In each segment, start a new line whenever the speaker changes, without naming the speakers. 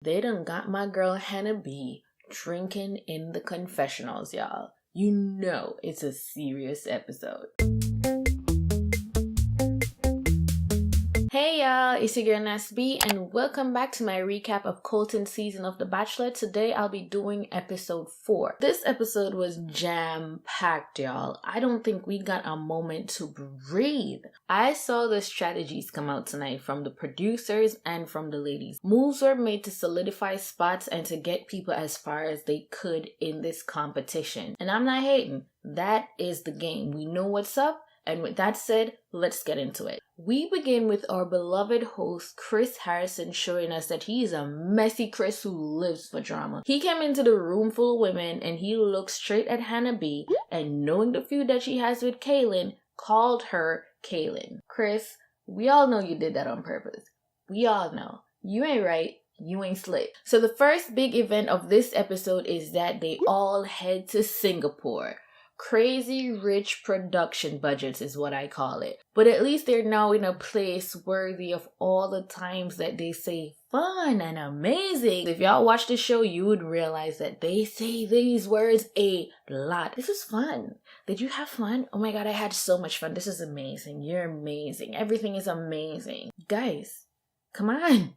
They done got my girl Hannah B drinking in the confessionals, y'all. You know it's a serious episode. Hey y'all, it's your girl ItsNasB and welcome back to my recap of Colton's season of The Bachelor. Today I'll be doing episode 4. This episode was jam-packed, y'all. I don't think we got a moment to breathe. I saw the strategies come out tonight from the producers and from the ladies. Moves were made to solidify spots and to get people as far as they could in this competition. And I'm not hating. That is the game. We know what's up. And with that said, let's get into it. We begin with our beloved host, Chris Harrison, showing us that he is a messy Chris who lives for drama. He came into the room full of women and he looked straight at Hannah B and knowing the feud that she has with Caelynn, called her Caelynn. Chris, we all know you did that on purpose. We all know. You ain't right. You ain't slick. So the first big event of this episode is that they all head to Singapore. Crazy rich production budgets is what I call it. But at least they're now in a place worthy of all the times that they say fun and amazing. If y'all watch the show, you would realize that they say these words a lot. This is fun. Did you have fun? Oh my god, I had so much fun. This is amazing. You're amazing. Everything is amazing. Guys, come on.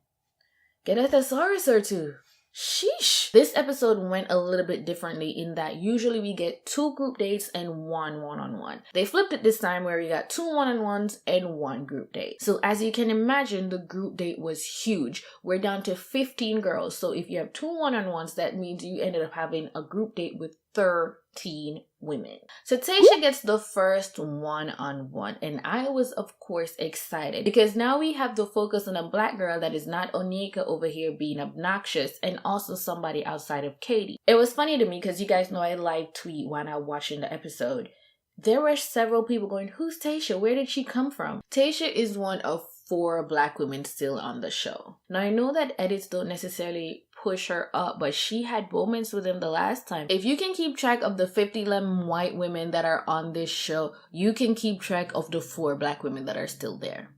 Get a thesaurus or two. Sheesh. This episode went a little bit differently in that usually we get 2 group dates and 1 one-on-one. They flipped it this time where we got 2 one-on-ones and 1 group date. So as you can imagine, the group date was huge. We're down to 15 girls. So if you have 2 one-on-ones, that means you ended up having a group date with 13 women. So Tayshia gets the first one-on-one and I was of course excited because now we have to focus on a black girl that is not Onyeka over here being obnoxious and also somebody outside of Katie. It was funny to me because you guys know I live tweet when I'm watching the episode. There were several people going, who's Tayshia? Where did she come from? Tayshia is one of 4 black women still on the show. Now I know that edits don't necessarily push her up, but she had moments with him the last time. If you can keep track of the 50 white women that are on this show, you can keep track of the 4 black women that are still there.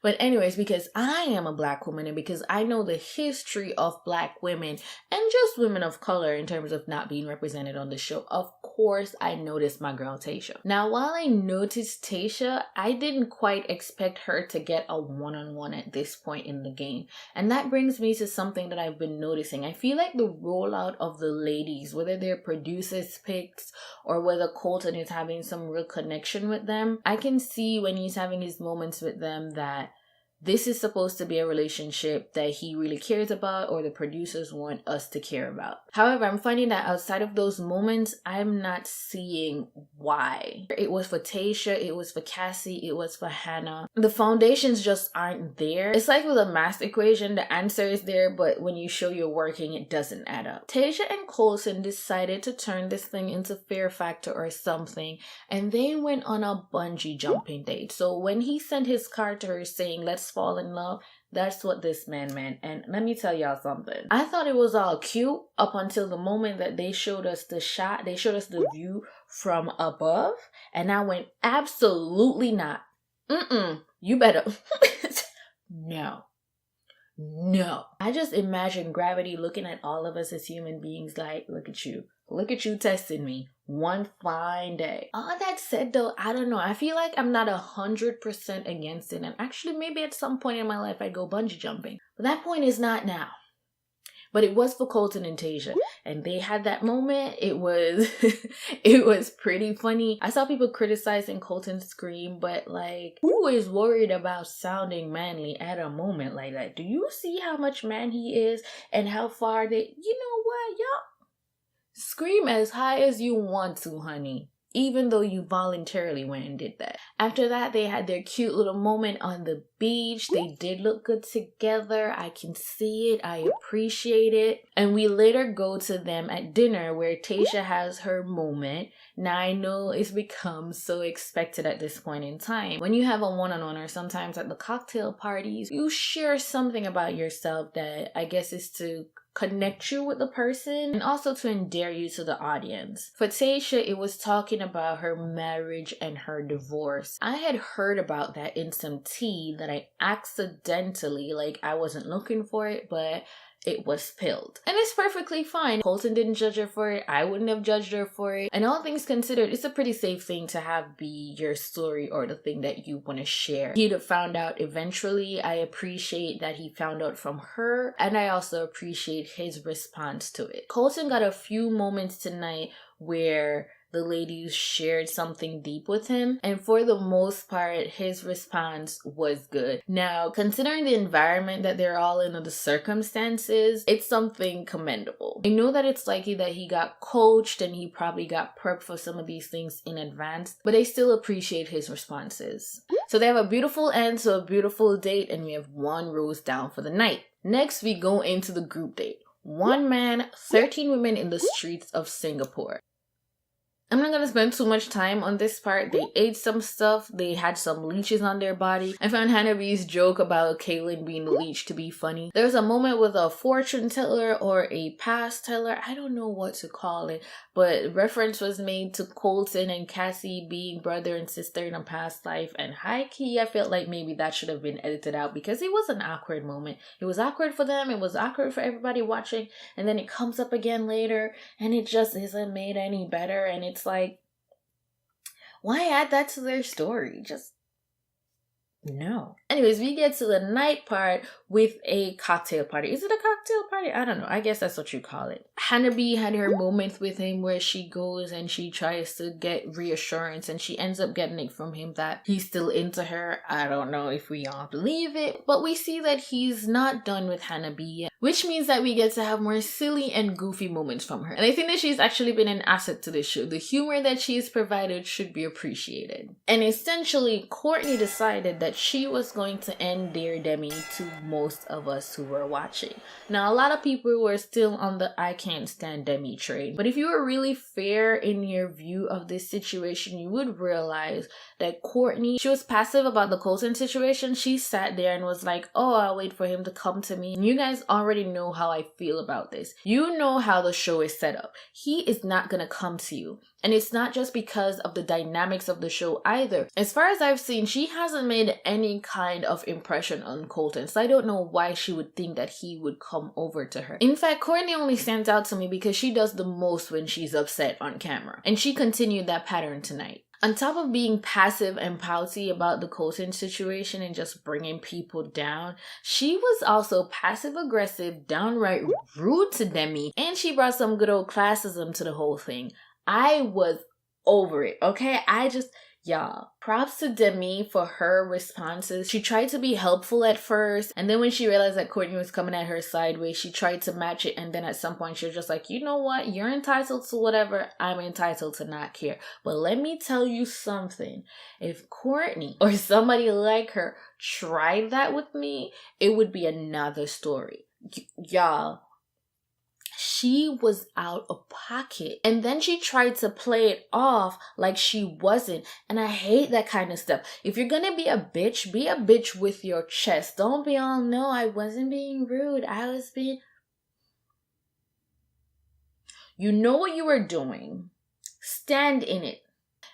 But anyways, because I am a black woman and because I know the history of black women and just women of color in terms of not being represented on the show, of course I noticed my girl Tayshia. Now, while I noticed Tayshia, I didn't quite expect her to get a one-on-one at this point in the game. And that brings me to something that I've been noticing. I feel like the rollout of the ladies, whether they're producers' picks or whether Colton is having some real connection with them, I can see when he's having his moments with them that this is supposed to be a relationship that he really cares about or the producers want us to care about. However, I'm finding that outside of those moments, I'm not seeing why. It was for Tayshia, it was for Cassie, it was for Hannah. The foundations just aren't there. It's like with a math equation, the answer is there, but when you show you're working, it doesn't add up. Tayshia and Colton decided to turn this thing into Fear Factor or something, and they went on a bungee jumping date. So when he sent his card to her saying, let's fall in love, that's what this man meant. And let me tell y'all something. I thought it was all cute up until the moment that they showed us the shot. They showed us the view from above. And I went, absolutely not. You better. No. I just imagine gravity looking at all of us as human beings like, look at you. Look at you testing me one fine day. All that said though, I don't know. I feel like I'm not 100% against it. And actually maybe at some point in my life I'd go bungee jumping. But that point is not now. But it was for Colton and Tayshia. And they had that moment. It was it was pretty funny. I saw people criticizing Colton's scream, but like, who is worried about sounding manly at a moment like that? Do you see how much man he is and how far they, you know what, y'all? Scream as high as you want to, honey. Even though you voluntarily went and did that. After that, they had their cute little moment on the beach. They did look good together. I can see it. I appreciate it. And we later go to them at dinner where Tayshia has her moment. Now, I know it's become so expected at this point in time. When you have a one-on-one or sometimes at the cocktail parties, you share something about yourself that I guess is to connect you with the person and also to endear you to the audience. For Tayshia, it was talking about her marriage and her divorce. I had heard about that in some tea that I accidentally, like I wasn't looking for it, but it was spilled. And it's perfectly fine. Colton didn't judge her for it. I wouldn't have judged her for it. And all things considered, it's a pretty safe thing to have be your story or the thing that you want to share. He'd have found out eventually. I appreciate that he found out from her. And I also appreciate his response to it. Colton got a few moments tonight where the ladies shared something deep with him, and for the most part his response was good. Now, considering the environment that they're all in or the circumstances, it's something commendable. I know that it's likely that he got coached and he probably got prepped for some of these things in advance, but I still appreciate his responses. So they have a beautiful end to a beautiful date, and we have 1 rose down for the night. Next, we go into the group date. 1 man, 13 women in the streets of Singapore. I'm not gonna spend too much time on this part. They ate some stuff. They had some leeches on their body. I found Hannah B's joke about Caelynn being a leech to be funny. There's a moment with a fortune teller or a past teller. I don't know what to call it, but reference was made to Colton and Cassie being brother and sister in a past life. And high-key, I felt like maybe that should have been edited out because it was an awkward moment. It was awkward for them. It was awkward for everybody watching. And then it comes up again later and it just isn't made any better. And it's like, why add that to their story? Just no. Anyways, we get to the night part with a cocktail party. Is it a cocktail party? I don't know. I guess that's what you call it. Hannah B had her moment with him where she goes and she tries to get reassurance and she ends up getting it from him that he's still into her. I don't know if we all believe it, but we see that he's not done with Hannah B yet, which means that we get to have more silly and goofy moments from her. And I think that she's actually been an asset to this show. The humor that she's provided should be appreciated. And essentially, Courtney decided that she was going to end Dear Demi to most of us who were watching. Now, a lot of people were still on the I can't stand Demi train, but if you were really fair in your view of this situation, you would realize that Courtney, she was passive about the Colton situation. She sat there and was like, oh, I'll wait for him to come to me. And you guys already know how I feel about this. You know how the show is set up. He is not gonna come to you. And it's not just because of the dynamics of the show either. As far as I've seen, she hasn't made any kind of impression on Colton. So I don't know why she would think that he would come over to her. In fact, Courtney only stands out to me because she does the most when she's upset on camera. And she continued that pattern tonight. On top of being passive and pouty about the Colton situation and just bringing people down, she was also passive-aggressive, downright rude to Demi, and she brought some good old classism to the whole thing. I was over it, okay? Y'all, props to Demi for her responses. She tried to be helpful at first, and then when she realized that Courtney was coming at her sideways, she tried to match it, and then at some point she was just like, you know what? You're entitled to whatever. I'm entitled to not care. But let me tell you something. If Courtney or somebody like her tried that with me, it would be another story. Y'all, she was out of pocket. And then she tried to play it off like she wasn't. And I hate that kind of stuff. If you're gonna be a bitch with your chest. Don't be all, no, I wasn't being rude. I was being... You know what you were doing. Stand in it.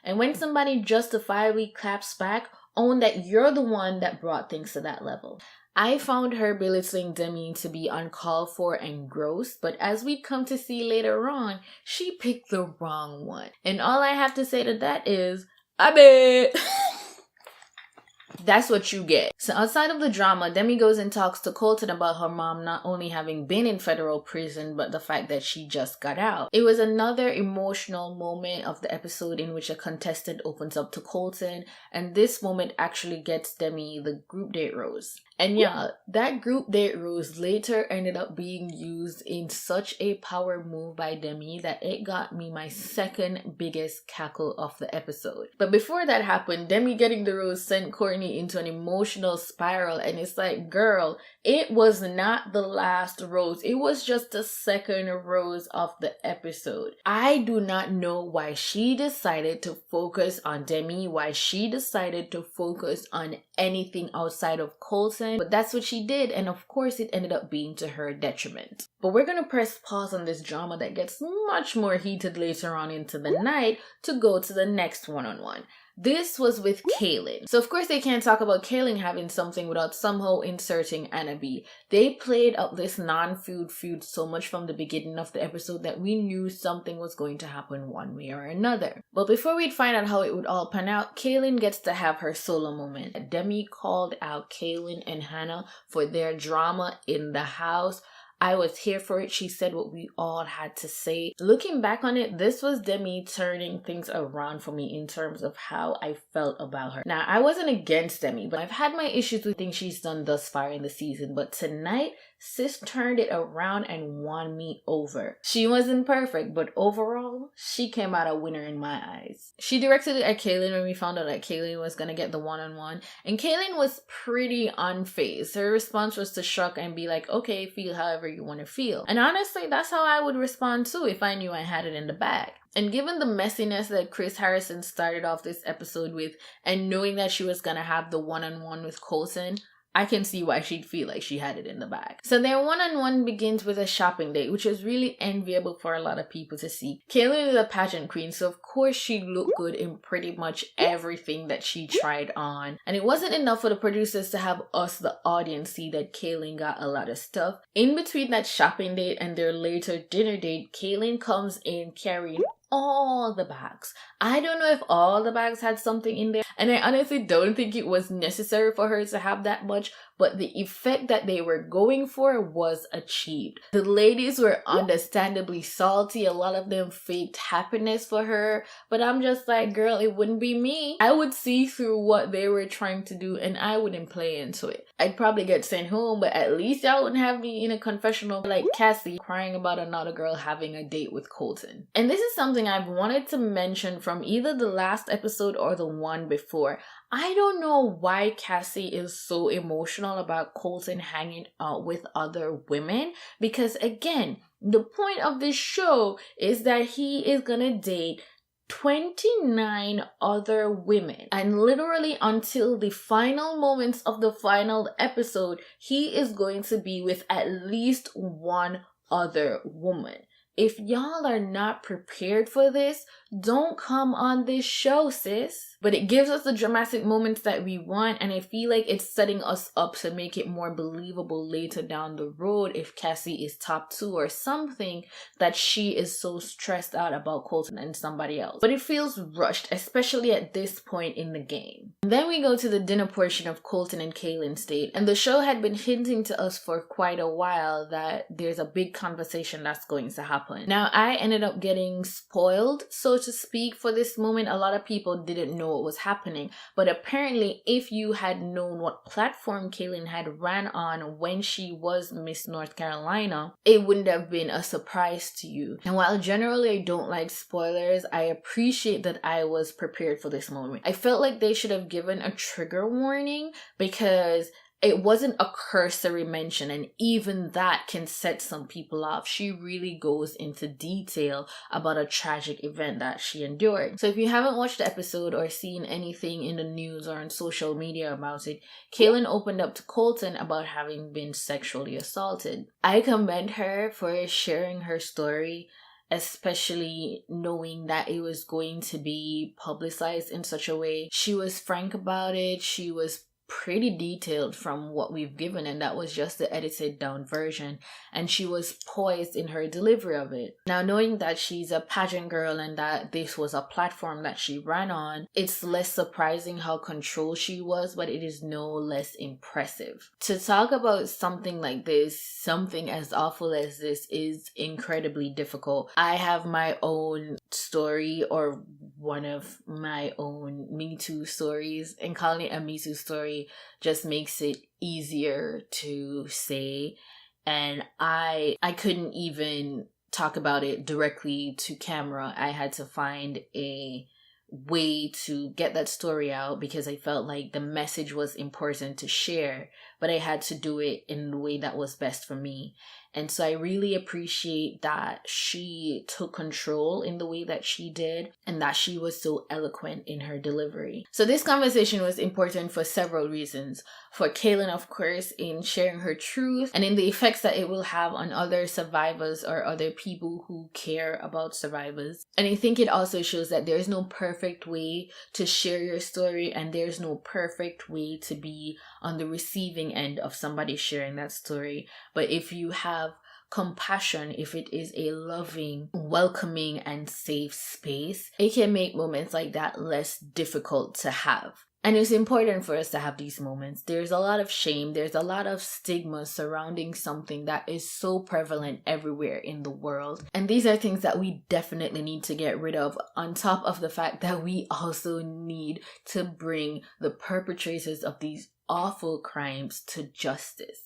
And when somebody justifiably claps back, own that you're the one that brought things to that level. I found her belittling Demi to be uncalled for and gross, but as we'd come to see later on, she picked the wrong one. And all I have to say to that is, I bet. That's what you get. So outside of the drama, Demi goes and talks to Colton about her mom not only having been in federal prison, but the fact that she just got out. It was another emotional moment of the episode in which a contestant opens up to Colton, and this moment actually gets Demi the group date rose. And yeah, that group date rose later ended up being used in such a power move by Demi that it got me my second biggest cackle of the episode. But before that happened, Demi getting the rose sent Courtney Demi into an emotional spiral, and it's like, girl, it was not the last rose. It was just the second rose of the episode. I do not know why she decided to focus on Demi, why she decided to focus on anything outside of Colton, but that's what she did, and of course it ended up being to her detriment. But we're gonna press pause on this drama that gets much more heated later on into the night to go to the next one-on-one. This was with Caelynn. So of course they can't talk about Caelynn having something without somehow inserting Anna B. They played up this non-food feud so much from the beginning of the episode that we knew something was going to happen one way or another. But before we'd find out how it would all pan out, Caelynn gets to have her solo moment. Demi called out Caelynn and Hannah for their drama in the house. I was here for it. She said what we all had to say. Looking back on it, this was Demi turning things around for me in terms of how I felt about her. Now, I wasn't against Demi, but I've had my issues with things she's done thus far in the season. But tonight, sis turned it around and won me over. She wasn't perfect, but overall, she came out a winner in my eyes. She directed it at Caelynn when we found out that Caelynn was gonna get the one-on-one, and Caelynn was pretty unfazed. Her response was to shrug and be like, okay, feel however you want to feel. And honestly, that's how I would respond too if I knew I had it in the bag. And given the messiness that Chris Harrison started off this episode with, and knowing that she was gonna have the one-on-one with Colton, I can see why she'd feel like she had it in the bag. So their one-on-one begins with a shopping date, which is really enviable for a lot of people to see. Caelynn is a pageant queen, so of course she looked good in pretty much everything that she tried on. And it wasn't enough for the producers to have us, the audience, see that Caelynn got a lot of stuff. In between that shopping date and their later dinner date, Caelynn comes in carrying all the bags. I don't know if all the bags had something in there, and I honestly don't think it was necessary for her to have that much, but the effect that they were going for was achieved. The ladies were understandably salty. A lot of them faked happiness for her, but I'm just like, girl, it wouldn't be me. I would see through what they were trying to do, and I wouldn't play into it. I'd probably get sent home, but at least y'all wouldn't have me in a confessional like Cassie crying about another girl having a date with Colton. And this is something I've wanted to mention from either the last episode or the one before. I don't know why Cassie is so emotional about Colton hanging out with other women, because again, the point of this show is that he is gonna date 29 other women, and literally until the final moments of the final episode, he is going to be with at least one other woman. If y'all are not prepared for this, don't come on this show, sis. But it gives us the dramatic moments that we want, and I feel like it's setting us up to make it more believable later down the road if Cassie is top 2 or something, that she is so stressed out about Colton and somebody else. But it feels rushed, especially at this point in the game. And then we go to the dinner portion of Colton and Caelynn's date, and the show had been hinting to us for quite a while that there's a big conversation that's going to happen. Now, I ended up getting spoiled, so to speak, for this moment. A lot of people didn't know what was happening, but apparently if you had known what platform Caelynn had ran on when she was Miss North Carolina, it wouldn't have been a surprise to you. And while generally I don't like spoilers, I appreciate that I was prepared for this moment. I felt like they should have given a trigger warning, because it wasn't a cursory mention, and even that can set some people off. She really goes into detail about a tragic event that she endured. So if you haven't watched the episode or seen anything in the news or on social media about it, Caelynn opened up to Colton about having been sexually assaulted. I commend her for sharing her story, especially knowing that it was going to be publicized in such a way. She was frank about it. She was pretty detailed from what we've given, and that was just the edited down version, and she was poised in her delivery of it. Now, knowing that she's a pageant girl and that this was a platform that she ran on, it's less surprising how controlled she was, but it is no less impressive. To talk about something like this, something as awful as this, is incredibly difficult. I have my own story, or one of my own Me Too stories, and calling it a Me Too story just makes it easier to say, and I couldn't even talk about it directly to camera. I had to find a way to get that story out because I felt like the message was important to share, but I had to do it in the way that was best for me. And so I really appreciate that she took control in the way that she did and that she was so eloquent in her delivery. So this conversation was important for several reasons. For Caelynn, of course, in sharing her truth and in the effects that it will have on other survivors or other people who care about survivors. And I think it also shows that there's no perfect way to share your story and there's no perfect way to be on the receiving end of somebody sharing that story. But if you have compassion, if it is a loving, welcoming, and safe space, it can make moments like that less difficult to have. And it's important for us to have these moments. There's a lot of shame, there's a lot of stigma surrounding something that is so prevalent everywhere in the world. And these are things that we definitely need to get rid of, on top of the fact that we also need to bring the perpetrators of these awful crimes to justice.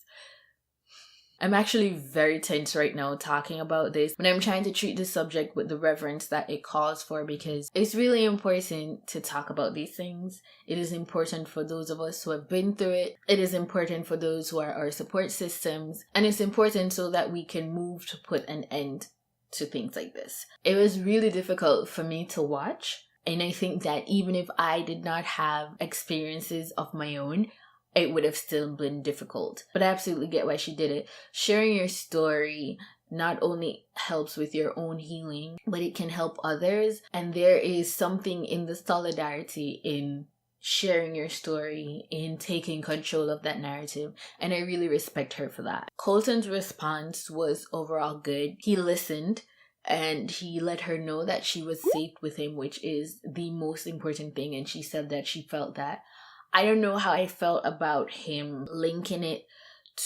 I'm actually very tense right now talking about this, but I'm trying to treat this subject with the reverence that it calls for because it's really important to talk about these things. It is important for those of us who have been through it. It is important for those who are our support systems. And it's important so that we can move to put an end to things like this. It was really difficult for me to watch. And I think that even if I did not have experiences of my own, it would have still been difficult. But I absolutely get why she did it. Sharing your story not only helps with your own healing, but it can help others. And there is something in the solidarity in sharing your story, in taking control of that narrative. And I really respect her for that. Colton's response was overall good. He listened. And he let her know that she was safe with him, which is the most important thing. And she said that she felt that. I don't know how I felt about him linking it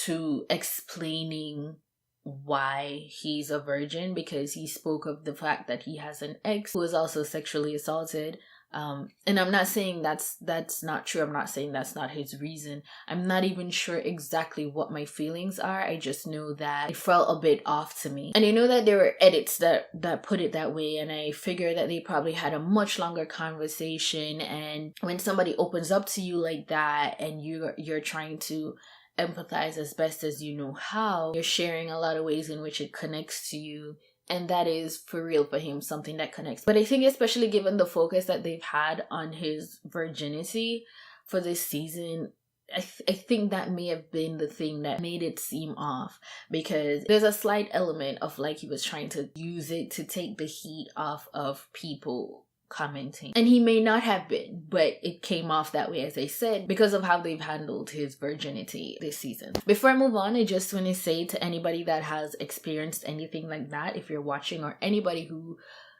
to explaining why he's a virgin, because he spoke of the fact that he has an ex who was also sexually assaulted. And I'm not saying that's not true. I'm not saying that's not his reason. I'm not even sure exactly what my feelings are. I just know that it felt a bit off to me. And I know that there were edits that put it that way. And I figure that they probably had a much longer conversation. And when somebody opens up to you like that and you're trying to empathize as best as you know how, you're sharing a lot of ways in which it connects to you. And that is, for real, for him, something that connects. But I think especially given the focus that they've had on his virginity for this season, I think that may have been the thing that made it seem off. Because there's a slight element of like he was trying to use it to take the heat off of people commenting. And he may not have been, but it came off that way, as I said, because of how they've handled his virginity this season. Before I move on, I just want to say to anybody that has experienced anything like that, if you're watching, or anybody who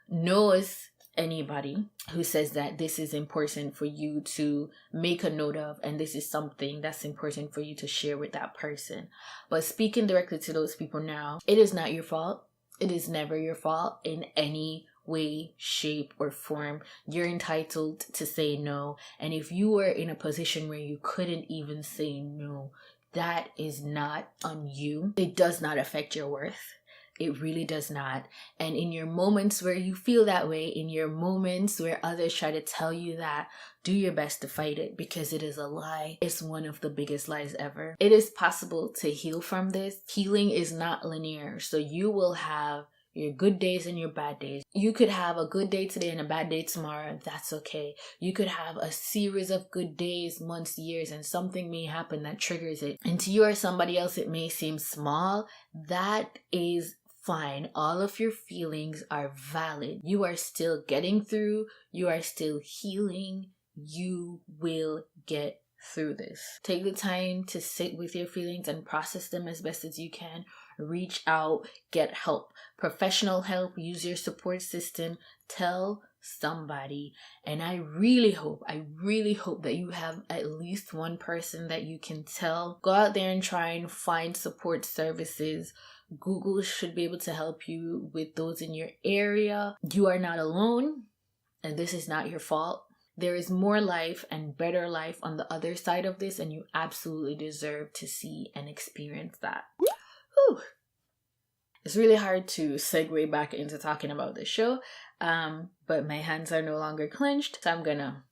knows anybody who says that this is important for you to make a note of, and this is something that's important for you to share with that person. But speaking directly to those people now, it is not your fault. It is never your fault in any way, shape, or form. You're entitled to say no. And if you were in a position where you couldn't even say no, that is not on you. It does not affect your worth. It really does not. And in your moments where you feel that way, in your moments where others try to tell you that, do your best to fight it, because it is a lie. It's one of the biggest lies ever. It is possible to heal from this. Healing is not linear. So you will have your good days and your bad days. You could have a good day today and a bad day tomorrow. That's okay. You could have a series of good days, months, years, and something may happen that triggers it. And to you or somebody else, it may seem small. That is fine. All of your feelings are valid. You are still getting through. You are still healing. You will get through this. Take the time to sit with your feelings and process them as best as you can. Reach out, get help, professional help, use your support system, tell somebody. And I really hope that you have at least one person that you can tell. Go out there and try and find support services. Google should be able to help you with those in your area. You are not alone, and this is not your fault. There is more life and better life on the other side of this, and you absolutely deserve to see and experience that. Whew. It's really hard to segue back into talking about the show. but my hands are no longer clenched, so I'm gonna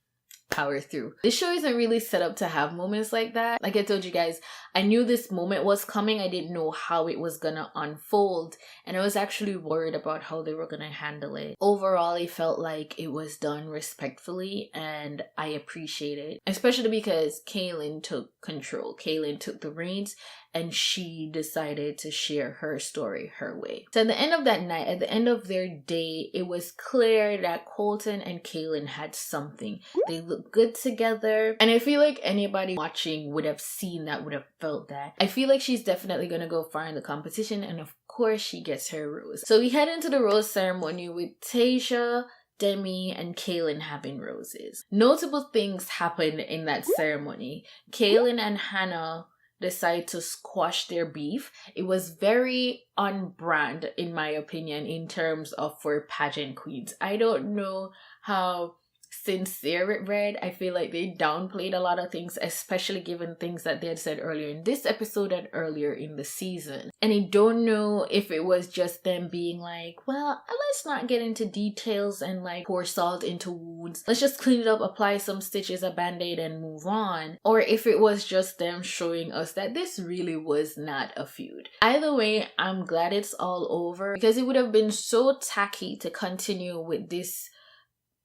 power through. This show isn't really set up to have moments like that. Like I told you guys, I knew this moment was coming. I didn't know how it was gonna unfold, and I was actually worried about how they were gonna handle it. Overall, it felt like it was done respectfully, and I appreciate it, especially because Caelynn took control. Caelynn took the reins, and she decided to share her story her way. So at the end of that night, at the end of their day, it was clear that Colton and Caelynn had something. They looked good together, and I feel like anybody watching would have seen that, would have felt that. I feel like she's definitely gonna go far in the competition, and of course she gets her rose. So we head into the rose ceremony with Tayshia, Demi, and Caelynn having roses. Notable things happened in that ceremony. Caelynn and Hannah decide to squash their beef. It was very on brand, in my opinion, in terms of for pageant queens. I don't know how sincere it read. I feel like they downplayed a lot of things, especially given things that they had said earlier in this episode and earlier in the season. And I don't know if it was just them being like, well, let's not get into details and like pour salt into wounds. Let's just clean it up, apply some stitches, a band-aid, and move on. Or if it was just them showing us that this really was not a feud. Either way, I'm glad it's all over, because it would have been so tacky to continue with this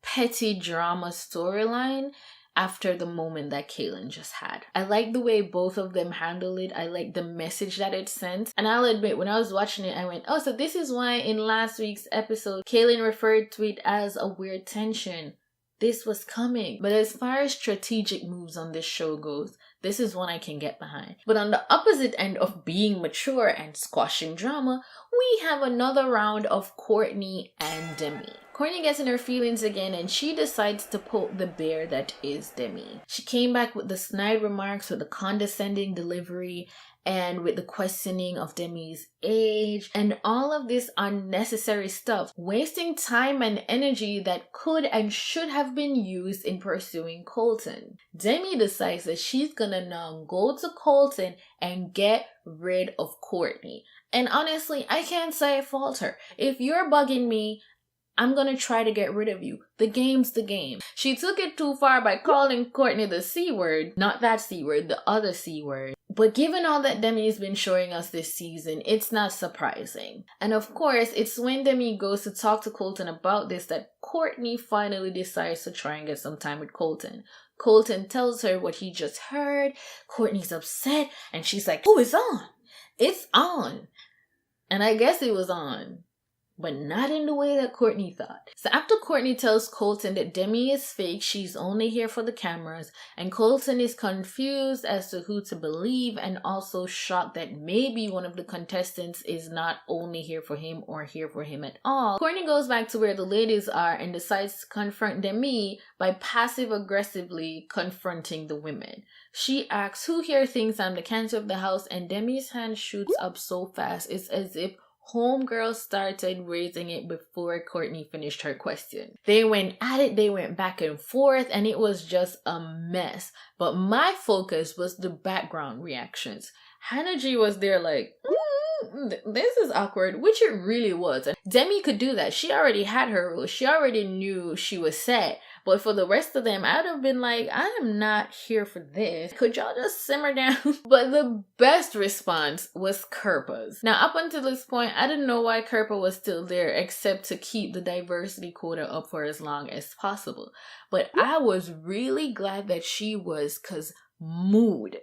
petty drama storyline after the moment that Caelynn just had. I like the way both of them handled it. I like the message that it sent. And I'll admit, when I was watching it, I went, oh, so this is why in last week's episode, Caelynn referred to it as a weird tension. This was coming. But as far as strategic moves on this show goes, this is one I can get behind. But on the opposite end of being mature and squashing drama, we have another round of Courtney and Demi. Courtney gets in her feelings again, and she decides to poke the bear that is Demi. She came back with the snide remarks, with the condescending delivery, and with the questioning of Demi's age, and all of this unnecessary stuff, wasting time and energy that could and should have been used in pursuing Colton. Demi decides that she's gonna now go to Colton and get rid of Courtney. And honestly, I can't say I fault her. If you're bugging me, I'm gonna try to get rid of you. The game's the game. She took it too far by calling Courtney the C word. Not that C word, the other C word. But given all that Demi's been showing us this season, it's not surprising. And of course, it's when Demi goes to talk to Colton about this that Courtney finally decides to try and get some time with Colton. Colton tells her what he just heard. Courtney's upset, and she's like, oh, it's on. It's on. And I guess it was on, but not in the way that Courtney thought. So after Courtney tells Colton that Demi is fake, she's only here for the cameras, and Colton is confused as to who to believe and also shocked that maybe one of the contestants is not only here for him or here for him at all, Courtney goes back to where the ladies are and decides to confront Demi by passive-aggressively confronting the women. She asks, who here thinks I'm the cancer of the house? And Demi's hand shoots up so fast, it's as if homegirl started raising it before Courtney finished her question. They went at it, they went back and forth, and it was just a mess. But my focus was the background reactions. Hannah G was there like, this is awkward, which it really was. And Demi could do that. She already had her rules. She already knew she was set. But for the rest of them, I'd have been like, I am not here for this. Could y'all just simmer down? But the best response was Kerpa's. Now, up until this point, I didn't know why Kerpa was still there except to keep the diversity quota up for as long as possible. But I was really glad that she was, cause mood.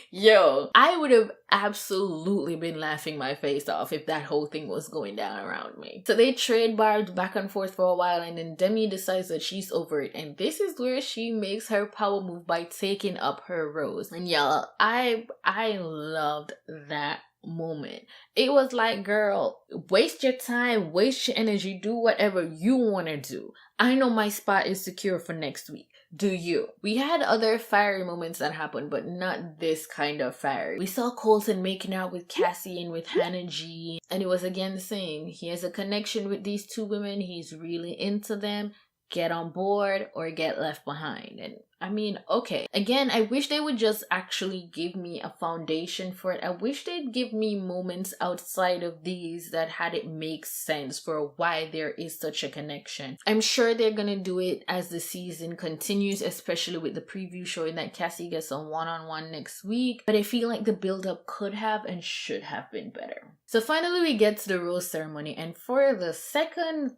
Yo, I would have absolutely been laughing my face off if that whole thing was going down around me. So they trade barbs back and forth for a while, and then Demi decides that she's over it. And this is where she makes her power move by taking up her rose. And y'all, I loved that moment. It was like, girl, waste your time, waste your energy, do whatever you want to do. I know my spot is secure for next week. Do you? We had other fiery moments that happened, but not this kind of fiery. We saw Colton making out with Cassie and with Hannah G, and it was again the same. He has a connection with these two women. He's really into them. get on board or get left behind. And I mean, okay. Again, I wish they would just actually give me a foundation for it. I wish they'd give me moments outside of these that had it make sense for why there is such a connection. I'm sure they're gonna do it as the season continues, especially with the preview showing that Cassie gets a one-on-one next week. But I feel like the build-up could have and should have been better. So finally we get to the rose ceremony, and for the second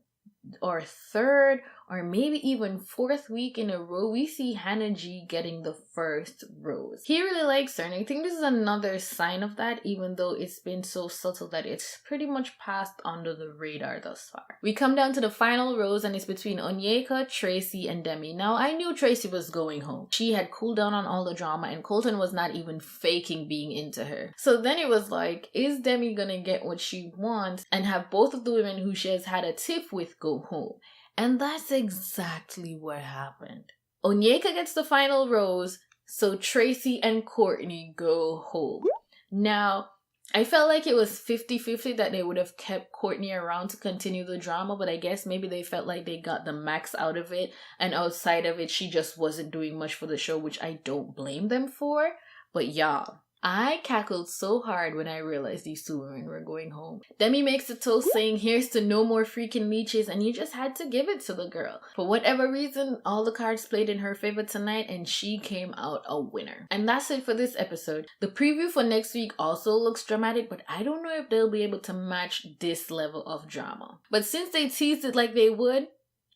or third or maybe even fourth week in a row, we see Hannah G getting the first rose. He really likes her, and I think this is another sign of that, even though it's been so subtle that it's pretty much passed under the radar thus far. We come down to the final rose, and it's between Onyeka, Tracy, and Demi. Now, I knew Tracy was going home. She had cooled down on all the drama, and Colton was not even faking being into her. So then it was like, is Demi gonna get what she wants and have both of the women who she has had a tiff with go home? And that's exactly what happened. Onyeka gets the final rose, so Tracy and Courtney go home. Now, I felt like it was 50-50 that they would have kept Courtney around to continue the drama, but I guess maybe they felt like they got the max out of it, and outside of it, she just wasn't doing much for the show, which I don't blame them for. But y'all, I cackled so hard when I realized these two women were going home. Demi makes a toast saying, here's to no more freaking leeches, and you just had to give it to the girl. For whatever reason, all the cards played in her favor tonight, and she came out a winner. And that's it for this episode. The preview for next week also looks dramatic, but I don't know if they'll be able to match this level of drama. But since they teased it like they would,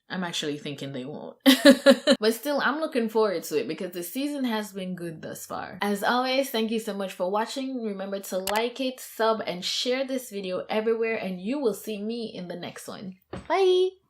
I'm actually thinking they won't. But still, I'm looking forward to it because the season has been good thus far. As always, thank you so much for watching. Remember to like it, sub, and share this video everywhere, and you will see me in the next one. Bye!